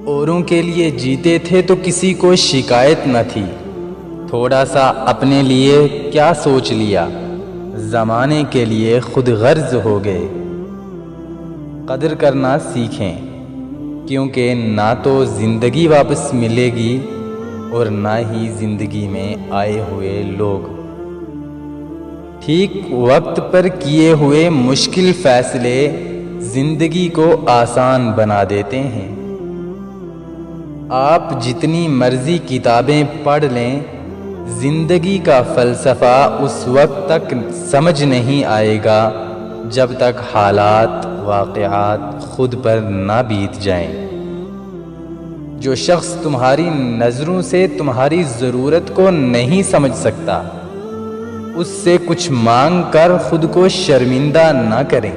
اوروں کے لیے جیتے تھے تو کسی کو شکایت نہ تھی، تھوڑا سا اپنے لیے کیا سوچ لیا، زمانے کے لیے خود غرض ہو گئے۔ قدر کرنا سیکھیں، کیونکہ نہ تو زندگی واپس ملے گی اور نہ ہی زندگی میں آئے ہوئے لوگ۔ ٹھیک وقت پر کیے ہوئے مشکل فیصلے زندگی کو آسان بنا دیتے ہیں۔ آپ جتنی مرضی کتابیں پڑھ لیں، زندگی کا فلسفہ اس وقت تک سمجھ نہیں آئے گا جب تک حالات واقعات خود پر نہ بیت جائیں۔ جو شخص تمہاری نظروں سے تمہاری ضرورت کو نہیں سمجھ سکتا، اس سے کچھ مانگ کر خود کو شرمندہ نہ کریں۔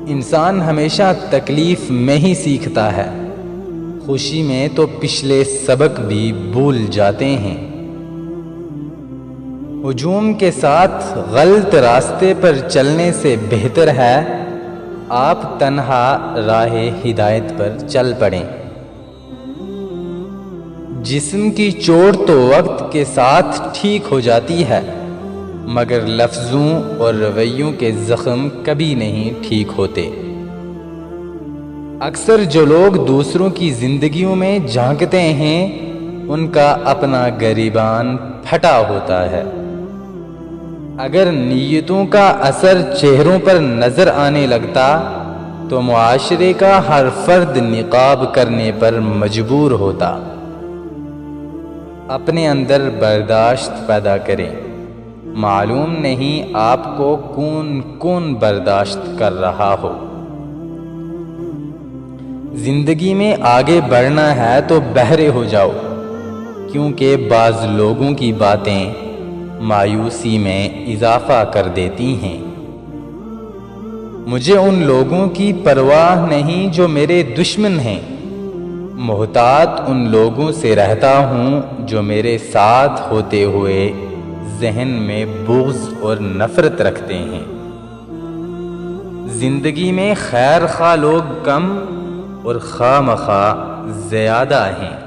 انسان ہمیشہ تکلیف میں ہی سیکھتا ہے، خوشی میں تو پچھلے سبق بھی بھول جاتے ہیں۔ ہجوم کے ساتھ غلط راستے پر چلنے سے بہتر ہے آپ تنہا راہ ہدایت پر چل پڑیں۔ جسم کی چوٹ تو وقت کے ساتھ ٹھیک ہو جاتی ہے، مگر لفظوں اور رویوں کے زخم کبھی نہیں ٹھیک ہوتے۔ اکثر جو لوگ دوسروں کی زندگیوں میں جھانکتے ہیں، ان کا اپنا گریبان پھٹا ہوتا ہے۔ اگر نیتوں کا اثر چہروں پر نظر آنے لگتا تو معاشرے کا ہر فرد نقاب کرنے پر مجبور ہوتا۔ اپنے اندر برداشت پیدا کریں، معلوم نہیں آپ کو کون کون برداشت کر رہا ہو۔ زندگی میں آگے بڑھنا ہے تو بہرے ہو جاؤ، کیونکہ بعض لوگوں کی باتیں مایوسی میں اضافہ کر دیتی ہیں۔ مجھے ان لوگوں کی پرواہ نہیں جو میرے دشمن ہیں، محتاط ان لوگوں سے رہتا ہوں جو میرے ساتھ ہوتے ہوئے ذہن میں بغض اور نفرت رکھتے ہیں۔ زندگی میں خیر خواہ لوگ کم اور خواہ مخواہ زیادہ ہیں۔